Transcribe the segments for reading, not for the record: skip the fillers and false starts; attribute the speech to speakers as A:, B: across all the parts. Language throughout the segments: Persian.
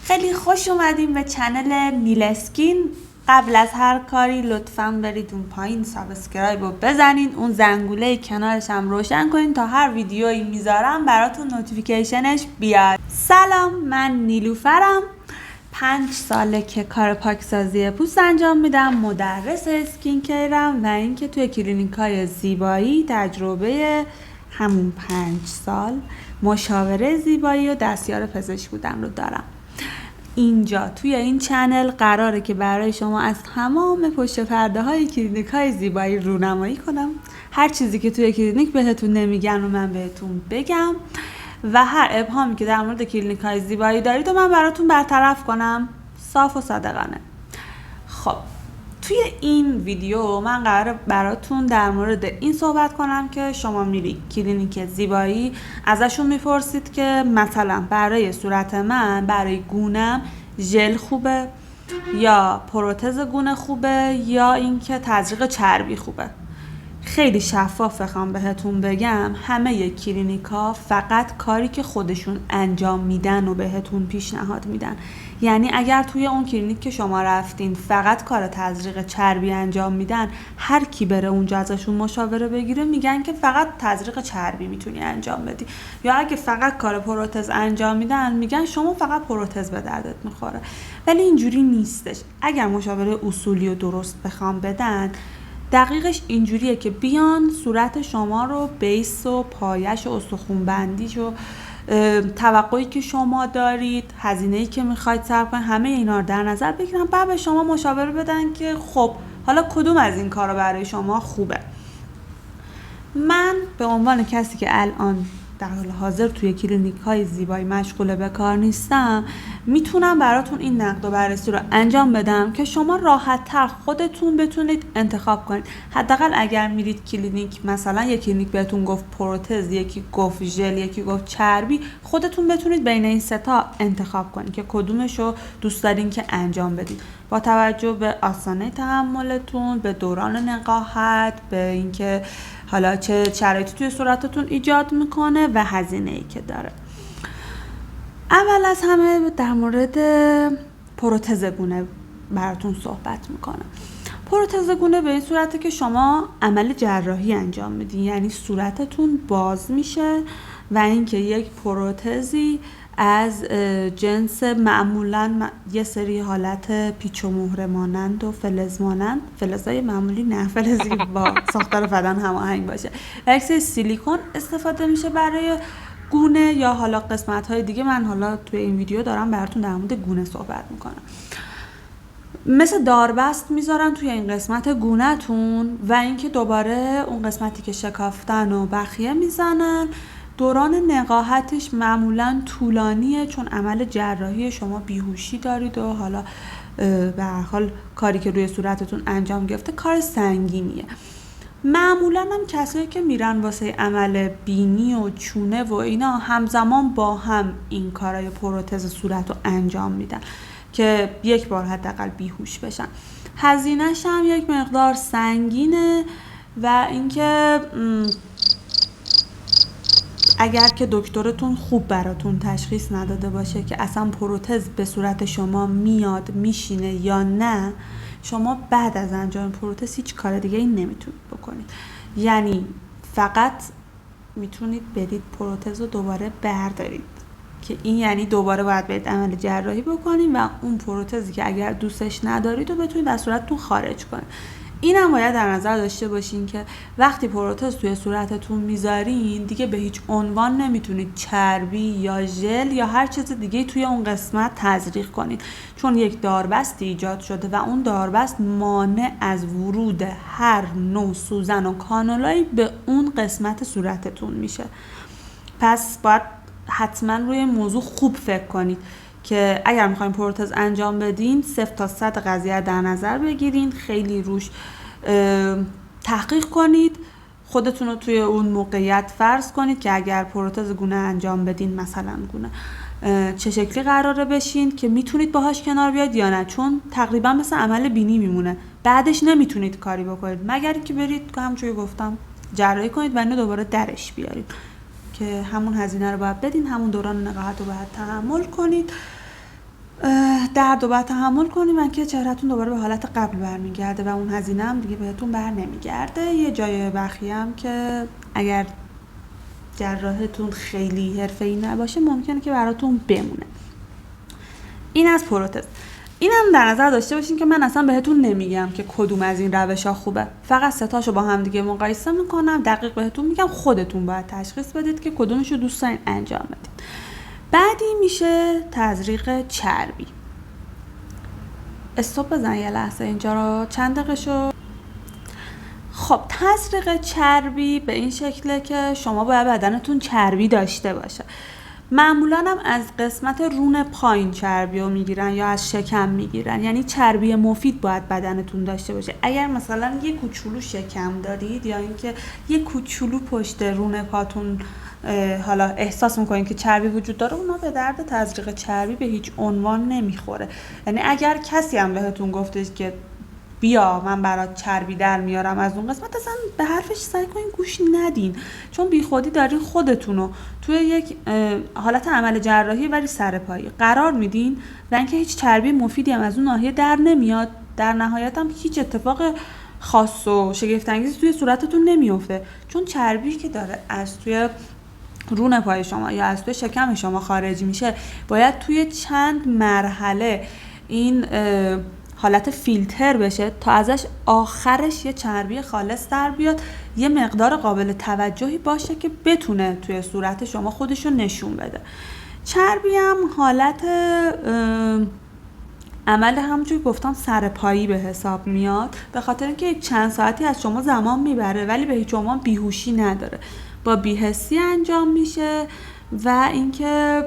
A: خیلی خوش اومدیم به چنل نیل اسکین. قبل از هر کاری لطفاً برید اون پایین سابسکرایب رو بزنین، اون زنگوله کنارش هم روشن کنین تا هر ویدیویی میذارم براتون نوتیفیکیشنش بیاد. سلام، من نیلوفرم. 5 ساله که کار پاکسازی پوست انجام میدم، مدرس اسکین کیرم و اینکه توی کلینیکای زیبایی تجربه همون 5 سال مشاوره زیبایی و دستیار پزشک بودن رو دارم. اینجا توی این چنل قراره که برای شما از تمام پشت پرده های کلینیک های زیبایی رونمایی کنم. هر چیزی که توی کلینیک بهتون نمیگن و من بهتون بگم و هر ابهامی که در مورد کلینیک های زیبایی دارید و من براتون برطرف کنم، صاف و صادقانه. خب توی این ویدیو من قراره براتون در مورد این صحبت کنم که شما میری کلینیک زیبایی، ازشون میپرسید که مثلا برای صورت من، برای گونم ژل خوبه یا پروتز گونه خوبه یا اینکه تزریق چربی خوبه. خیلی شفاف بخوام بهتون بگم، همه کلینیکا فقط کاری که خودشون انجام میدن و بهتون پیشنهاد میدن. یعنی اگر توی اون کلینیک که شما رفتین فقط کار تزریق چربی انجام میدن، هر کی بره اونجا ازشون مشاوره بگیره میگن که فقط تزریق چربی میتونی انجام بدی، یا اگه فقط کار پروتز انجام میدن میگن شما فقط پروتز به دردت میخوره. ولی اینجوری نیستش. اگر مشاوره اصولی و درست بخوام بدن، دقیقش اینجوریه که بیان صورت شما رو، بیس و پایش و استخون بندیش و توقعی که شما دارید، هزینه‌ای که میخواید صرف کنید، همه اینا رو در نظر بگیرن، بعد به شما مشاوره بدن که خب حالا کدوم از این کارا برای شما خوبه. من به عنوان کسی که الان در حال حاضر توی کلینیک های زیبایی مشغول به کار نیستم، میتونم براتون این نقد و بررسی رو انجام بدم که شما راحت تر خودتون بتونید انتخاب کنید. حداقل اگر میرید کلینیک، مثلا یک کلینیک بهتون گفت پروتز، یکی گفت ژل، یکی گفت چربی، خودتون بتونید بین این سه تا انتخاب کنید که کدومش رو دوست دارین که انجام بدید، با توجه به آسانه تحملتون، به دوران نقاهت، به اینکه حالا چه شرایطی توی صورتتون ایجاد میکنه و هزینه‌ای که داره. اول از همه در مورد پروتز گونه براتون صحبت میکنم. پروتز گونه به این صورته که شما عمل جراحی انجام میدین، یعنی صورتتون باز میشه و اینکه یک پروتزی از جنس معمولا یه سری حالت پیچ و مهره مانند و فلز مانند، فلزای معمولی نه، فلزی با ساختار بدن هماهنگ باشه، و یک سری سیلیکون استفاده میشه برای گونه یا حالا قسمت های دیگه. من حالا توی این ویدیو دارم براتون در مورد گونه صحبت میکنم. مثل داربست میذارن توی این قسمت گونه‌تون و اینکه دوباره اون قسمتی که شکافتن و بخیه میزنن. دوران نقاهتش معمولا طولانیه، چون عمل جراحی شما بیهوشی دارید و حالا به هر حال کاری که روی صورتتون انجام گرفته کار سنگینیه. معمولا هم کسایی که میرن واسه عمل بینی و چونه و اینا همزمان با هم این کارای پروتز صورت رو انجام میدن که یک بار حداقل بیهوش بشن. هزینه‌ش هم یک مقدار سنگینه و اینکه اگر که دکترتون خوب براتون تشخیص نداده باشه که اصلا پروتز به صورت شما میاد میشینه یا نه، شما بعد از انجام پروتز هیچ کار دیگه این نمیتونید بکنید. یعنی فقط میتونید برید پروتز رو دوباره بردارید که این یعنی دوباره باید برید عمل جراحی بکنید و اون پروتزی که اگر دوستش ندارید رو بتونید از صورتتون خارج کنید. این هم باید در نظر داشته باشین که وقتی پروتز توی صورتتون میذارین دیگه به هیچ عنوان نمیتونید چربی یا ژل یا هر چیز دیگه توی اون قسمت تزریق کنید، چون یک داربست ایجاد شده و اون داربست مانع از ورود هر نوع سوزن و کانالایی به اون قسمت صورتتون میشه. پس باید حتما روی موضوع خوب فکر کنید که اگر میخواین پروتز انجام بدین 0 تا 100 قضیه در نظر بگیرین، خیلی روش تحقیق کنید، خودتون رو توی اون موقعیت فرض کنید که اگر پروتز گونه انجام بدین، مثلا گونه چه شکلی قراره بشین که میتونید باهاش کنار بیاید یا نه، چون تقریبا مثل عمل بینی میمونه، بعدش نمیتونید کاری بکنید مگر اینکه برید همونجوری گفتم جراحی کنید و اینو دوباره درش بیارید که همون هزینه رو باید بدین، همون دوران نقاهت رو باید تحمل کنید. درد و بعد تحمل کنیم که چهرهتون دوباره به حالت قبل برمیگرده و اون هزینه هم دیگه بهتون بر نمیگرده. یه جای بخیه هم که اگر جراحتون خیلی حرفه‌ای نباشه ممکنه که براتون بمونه. این از پروتز. اینم در نظر داشته باشین که من اصلا بهتون نمیگم که کدوم از این روش‌ها خوبه، فقط ستاشو با هم دیگه مقایسه میکنم، دقیق بهتون میگم، خودتون باید تشخیص بدید که کدومشو دوست دارین انجام بدید. بعدی میشه تزریق چربی. استاپ بزن یه لحظه اینجا رو، چند دقیقه شو. خب تزریق چربی به این شکله که شما باید بدنتون چربی داشته باشه. معمولا هم از قسمت رون پایین چربی رو میگیرن یا از شکم میگیرن، یعنی چربی مفید باید بدنتون داشته باشه. اگر مثلا یه کوچولو شکم دارید یا اینکه یه کوچولو پشت رون پاتون حالا احساس میکنین که چربی وجود داره، اونا به درد تزریق چربی به هیچ عنوان نمیخوره. یعنی اگر کسی هم بهتون گفته که بیا من برات چربی در میارم از اون قسمت، اصلا به حرفش سعی کنین گوش ندین، چون بی خودی دارین خودتونو توی یک حالت عمل جراحی ولی سرپایی قرار میدین و اینکه هیچ چربی مفیدی هم از اون ناحیه در نمیاد. در نهایت هم هیچ اتفاق خاص و شگفت انگیزی توی صورتتون نمیفته، چون چربی که داره از توی رون پای شما یا از توی شکم شما خارج میشه باید توی چند مرحله این حالت فیلتر بشه تا ازش آخرش یه چربی خالص در بیاد، یه مقدار قابل توجهی باشه که بتونه توی صورت شما خودشو نشون بده. چربی هم حالت عمل همونجوری گفتم سرپایی به حساب میاد، به خاطر اینکه چند ساعتی از شما زمان میبره ولی به هیچ عنوان بیهوشی نداره، با بی‌حسی انجام میشه و اینکه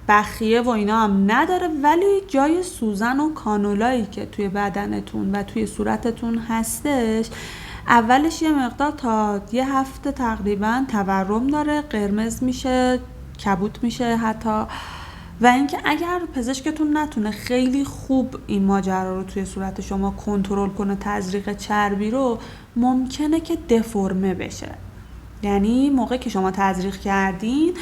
A: بخیه و اینا هم نداره، ولی جای سوزن و کانولایی که توی بدنتون و توی صورتتون هستش اولش یه مقدار تا یه هفته تقریبا تورم داره، قرمز میشه، کبود میشه حتی. و اینکه اگر پزشکتون نتونه خیلی خوب این ماجرا رو توی صورت شما کنترل کنه، تزریق چربی رو، ممکنه که دفرمه بشه. یعنی موقعی که شما تزریق کردین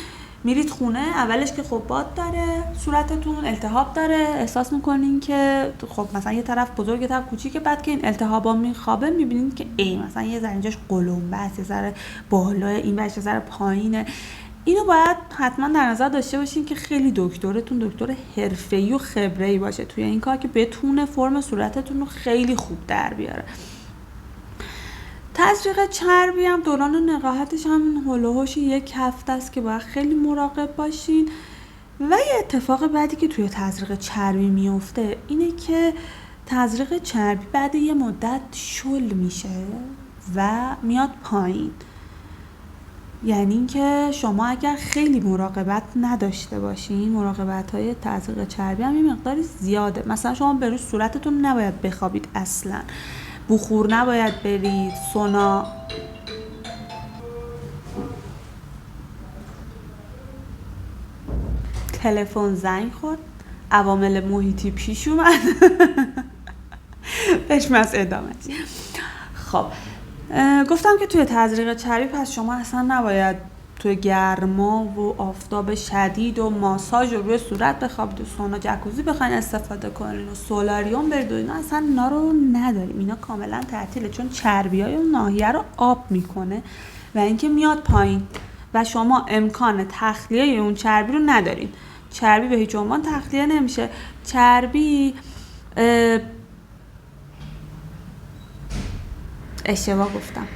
A: میرید خونه، اولش که خب باد داره، صورتتون التهاب داره، احساس میکنین که خب مثلا یه طرف بزرگ یه طرف کوچیکه، بعد که این التهابا میخوابه میبینین که ای مثلا یه ذره اینجاش قلمبه است، یه ذره بالا، این بچه ذره پایینه. اینو باید حتما در نظر داشته باشین که خیلی دکترتون دکتر حرفه‌ای و خبره‌ای باشه توی این کار که بتونه فرم صورتتون رو خیلی خوب در بیاره. تزریق چربی هم دوران نقاهتش هم هلوهوش یک هفته است که باید خیلی مراقب باشین. و یه اتفاق بعدی که توی تزریق چربی میفته اینه که تزریق چربی بعد یه مدت شل میشه و میاد پایین. یعنی اینکه شما اگر خیلی مراقبت نداشته باشین، مراقبت‌های تزریق چربی هم یه مقداری زیاده. مثلا شما به روی صورتتون نباید بخوابید اصلاً، بخور نباید برید، سونا تلفن زنگ خورد، عوامل محیطی پیش اومد. بشمس ادامه. خب گفتم که توی تزریق چربی پس شما اصلا نباید توی گرما و آفتاب شدید و ماساژ رو روی صورت بخوابید و سونا جکوزی بخواین استفاده کنین و سولاریوم برید و اینا، اصلا اینا رو نداریم، اینا کاملا تعطیله، چون چربیای اون ناحیه رو آب میکنه و اینکه میاد پایین و شما امکان تخلیه اون چربی رو ندارین. چربی به هیچ عنوان تخلیه نمیشه. چربی اشتباه گفتم.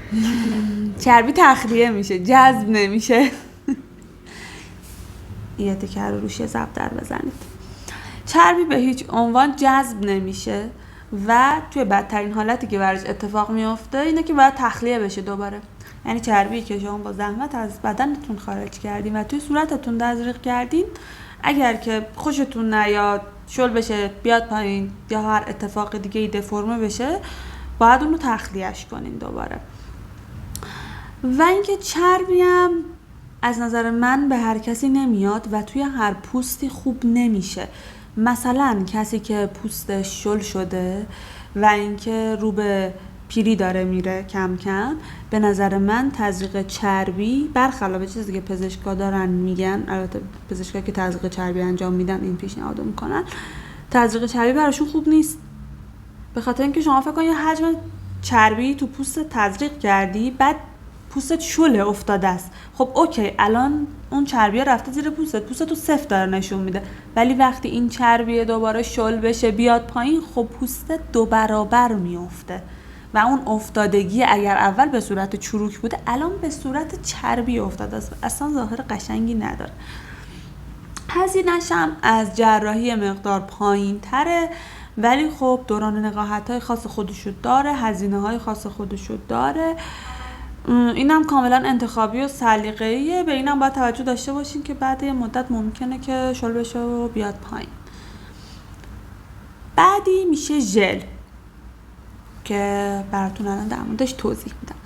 A: چربی تخلیه میشه، جذب نمیشه. یه تکر رو روش ضرب در بزنید. چربی به هیچ عنوان جذب نمیشه و توی بدترین حالتی که براش اتفاق میفته اینه که باید تخلیه بشه دوباره. یعنی چربی که شما با زحمت از بدنتون خارج کردین و توی صورتتون تزریق کردین، اگر که خوشتون نیاد، شل بشه، بیاد پایین یا هر اتفاق دیگه ای دفرمه بشه، باید اونو تخلیهش کنین دوباره. و اینکه چربی هم از نظر من به هر کسی نمیاد و توی هر پوستی خوب نمیشه. مثلا کسی که پوستش شل شده و اینکه رو به پیری داره میره کم کم. به نظر من تزریق چربی برخلاف چیزی که پزشکا دارن میگن، البته پزشکا که تزریق چربی انجام میدن این پیشنهادو میکنن، تزریق چربی براشون خوب نیست. به خاطر اینکه شما فکر کن یه حجم چربی تو پوست تزریق کردی، بعد پوستت شله افتاده است. خب اوکی، الان اون چربیه رفته زیر پوستت سفت داره نشون میده، ولی وقتی این چربیه دوباره شل بشه بیاد پایین، خب پوستت 2 برابر میفته و اون افتادگی اگر اول به صورت چروک بوده الان به صورت چربی افتاده است، اصلا ظاهر قشنگی نداره. هزینه‌ش هم از جراحی مقدار پایین تره، ولی خب دوران نقاهت‌های خاص خودشو داره، هزینه‌های خاص خودشو داره. اینم کاملا انتخابی و سلیقه‌ایه. به اینم باید توجه داشته باشین که بعد یه مدت ممکنه که شل بشه و بیاد پایین. بعدی میشه ژل که براتون الان در موردش توضیح میدم.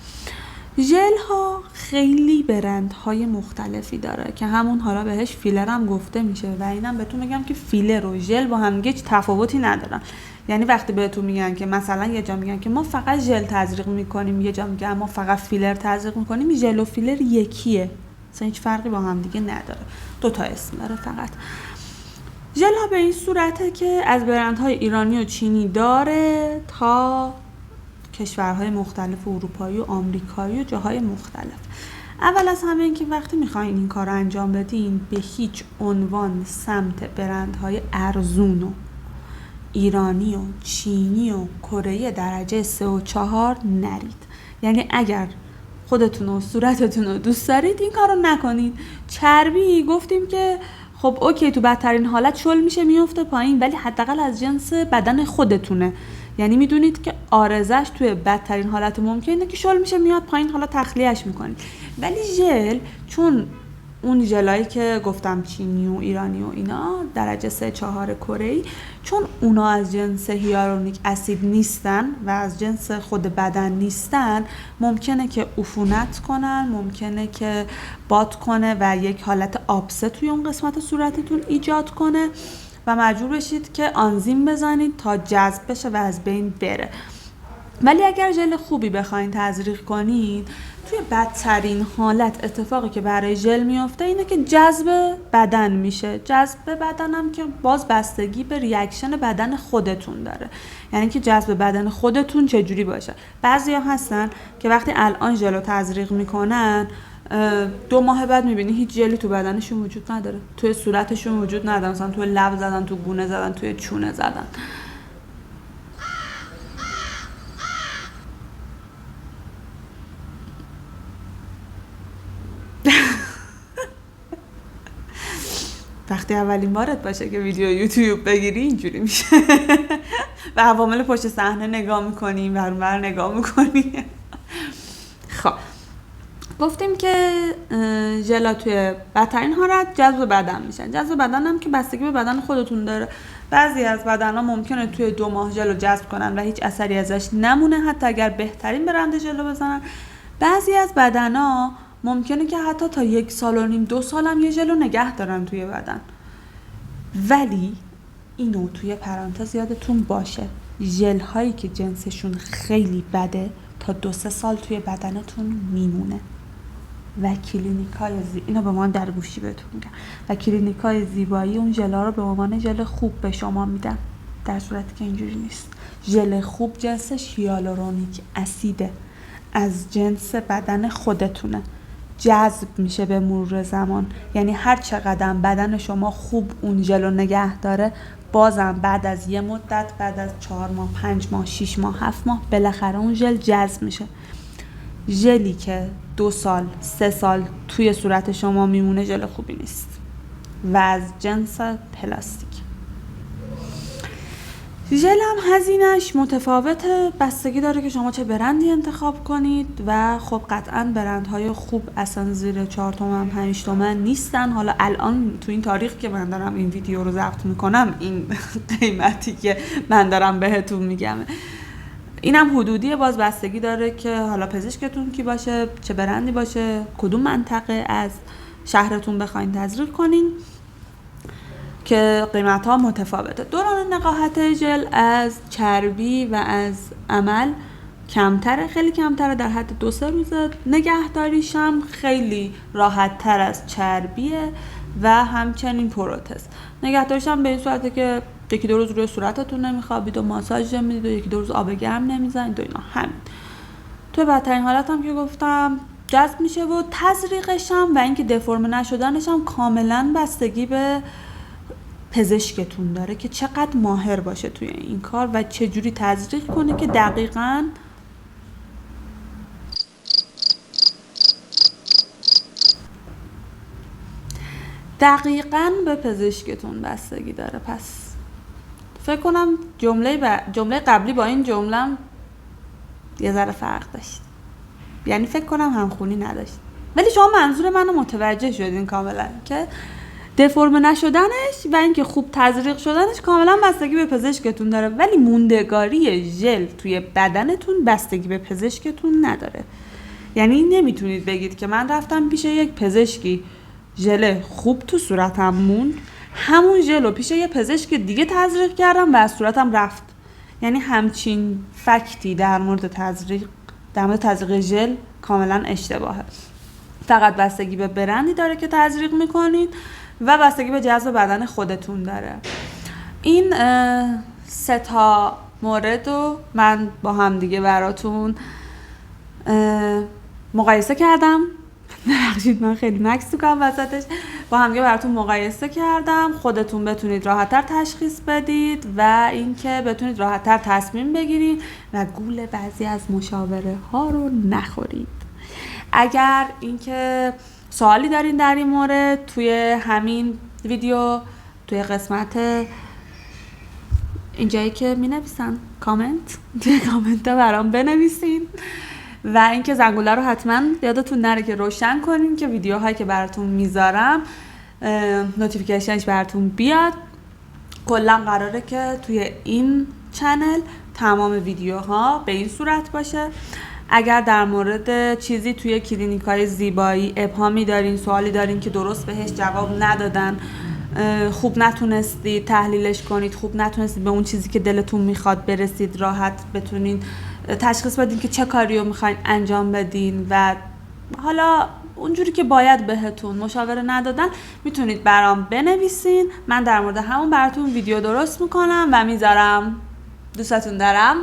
A: ژل ها خیلی برندهای مختلفی داره که همون حالا بهش فیلر هم گفته میشه و اینم بهتون میگم که فیلر و ژل با هم هیچ تفاوتی ندارن. یعنی وقتی بهتون میگن که مثلا یه جا میگن که ما فقط ژل تزریق میکنیم، یه جا میگن ما فقط فیلر تزریق میکنیم، ژل و فیلر یکیه، اصلا هیچ فرقی با هم دیگه نداره، 2 تا اسم داره فقط. ژل ها به این صورته که از برندهای ایرانی و چینی داره تا کشورهای مختلف اروپایی و آمریکایی و جاهای مختلف. اول از همه این که وقتی میخواین این کار رو انجام بدین، به هیچ عنوان سمت برندهای ارزون و ایرانی و چینی و کره درجه 3 و 4 نرید. یعنی اگر خودتون و صورتتون رو دوست دارید این کار رو نکنید. چربی گفتیم که خب اوکی تو بدترین حالت شل میشه میفته پایین، ولی حداقل از جنس بدن خودتونه. یعنی میدونید که آرزش توی بدترین حالت ممکنه که شل میشه میاد پایین، حالا تخلیهش میکنید. ولی ژل، چون اون ژلایی که گفتم چینی و ایرانی و اینا درجه 3-4 کره‌ای، چون اونا از جنس هیالورونیک اسید نیستن و از جنس خود بدن نیستن، ممکنه که عفونت کنن، ممکنه که باد کنه و یک حالت آبسه توی اون قسمت صورتتون ایجاد کنه و مجبور بشید که آنزیم بزنید تا جذب بشه و از بین بره. ولی اگر ژل خوبی بخواین تزریق کنید، توی بدترین حالت اتفاقی که برای ژل میفته اینه که جذب بدن میشه. جذب بدن هم که باز بستگی به ریاکشن بدن خودتون داره، یعنی که جذب بدن خودتون چجوری باشه. بعضیا هستن که وقتی الان ژل رو تزریق میکنن 2 ماه بعد میبینی هیچ ژلی تو بدنشون وجود نداره، توی صورتشون وجود نداره، مثلا توی لب زدن، تو گونه زدن، توی چونه زدن. وقتی اولین بارت باشه که ویدیو یوتیوب بگیری اینجوری میشه و عوامل پشت صحنه نگاه میکنی، برونور نگاه میکنی. خب گفتیم که ژلا توی بدترین حالت جذب بدن میشن. جذب بدن هم که بستگی به بدن خودتون داره. بعضی از بدن‌ها ممکنه توی 2 ماه ژل رو جذب کنن و هیچ اثری ازش نمونه، حتی اگر بهترین برند ژل رو بزنن. بعضی از بدن‌ها ممکنه که حتی تا 1 سال و نیم 2 سال هم یه ژل رو نگه دارن توی بدن. ولی اینو توی پرانتز یادتون باشه، ژل هایی که جنسشون خیلی بده تا 2-3 سال توی بدنتون میمونه و کلینیکای اینو به عنوان درگوشی بهتون میگم، و کلینیکای زیبایی اون ژل ها رو به عنوان ژل خوب به شما میدن، در صورتی که اینجوری نیست. ژل خوب جنسش هیالورونیک اسیده، از جنس بدن خودتونه، جذب میشه به مرور زمان. یعنی هر چقدر بدن شما خوب اون ژل رو نگه داره، بازم بعد از یه مدت، بعد از 4 ماه 5 ماه 6 ماه 7 ماه بالاخره اون ژل جذب میشه. ژلی که 2 سال 3 سال توی صورت شما میمونه ژل خوبی نیست و از جنس پلاستیک. ژل هم هزینه‌اش متفاوته، بستگی داره که شما چه برندی انتخاب کنید و خب قطعاً برندهای خوب اصلا زیر 4 تومن 5 تومن نیستن. حالا الان تو این تاریخ که من دارم این ویدیو رو ضبط میکنم این قیمتی که من دارم بهتون میگم، اینم حدودیه، باز بستگی داره که حالا پزشکتون کی باشه، چه برندی باشه، کدوم منطقه از شهرتون بخواین تزریق کنین که قیمت ها متفاوته. دوران نقاهت ژل از چربی و از عمل کمتره، خیلی کمتره، در حد 2-3 روز. نگهداریشم خیلی راحت تر از چربیه و همچنین پروتز. نگهداریشم به این صورته که 1-2 روز روی صورتتون نمیخوابید و ماساژ نمیدید و 1-2 روز آب گرم نمیزنید و اینا. همین تو بدترین حالتم که گفتم جذب میشه. و تزریقشم و اینکه دفرم نشدنشم کاملا بستگی به پزشکتون داره که چقدر ماهر باشه توی این کار و چه جوری تزریق کنه که دقیقاً به پزشکتون بستگی داره. پس فکر کنم جمله قبلی با این جمله‌ام یه ذره فرق داشت، یعنی فکر کنم همخونی نداشت، ولی شما منظور منو متوجه شدین کاملا که دفرم نشدنش و اینکه خوب تزریق شدنش کاملا بستگی به پزشکتون داره، ولی موندگاری ژل توی بدنتون بستگی به پزشکتون نداره. یعنی نمیتونید بگید که من رفتم پیش یک پزشکی ژل خوب تو صورتم موند، همون ژل رو پیش یه پزشک دیگه تزریق کردم و از صورتم رفت. یعنی همچین فکتی در مورد تزریق ژل کاملا اشتباهه. فقط بستگی به برندی داره که تزریق میکنین و بستگی به جذب بدن خودتون داره. این 3 مورد رو من با هم دیگه براتون مقایسه کردم. ببخشید من خیلی مکس تو کنم وسطش. با هم دیگه براتون مقایسه کردم، خودتون بتونید راحت‌تر تشخیص بدید و اینکه بتونید راحت‌تر تصمیم بگیرید و گول بعضی از مشاوره ها رو نخورید. اگر اینکه سوالی دارین در این مورد توی همین ویدیو توی قسمت اینجایی که می‌نویسن توی کامنت برام بنویسین و اینکه زنگوله رو حتما یادتون نره که روشن کنین که ویدیوهایی که براتون میذارم نوتیفیکیشنش براتون بیاد. کلا قراره که توی این چنل تمام ویدیوها به این صورت باشه. اگر در مورد چیزی توی کلینیکای زیبایی ابهامی دارین، سوالی دارین که درست بهش جواب ندادن، خوب نتونستید تحلیلش کنید، خوب نتونستید به اون چیزی که دلتون میخواد برسید، راحت بتونین تشخیص بدین که چه کاری رو میخواین انجام بدین و حالا اونجوری که باید بهتون مشاوره ندادن، میتونید برام بنویسین. من در مورد همون براتون ویدیو درست میکنم و میذارم. دوستتون دارم.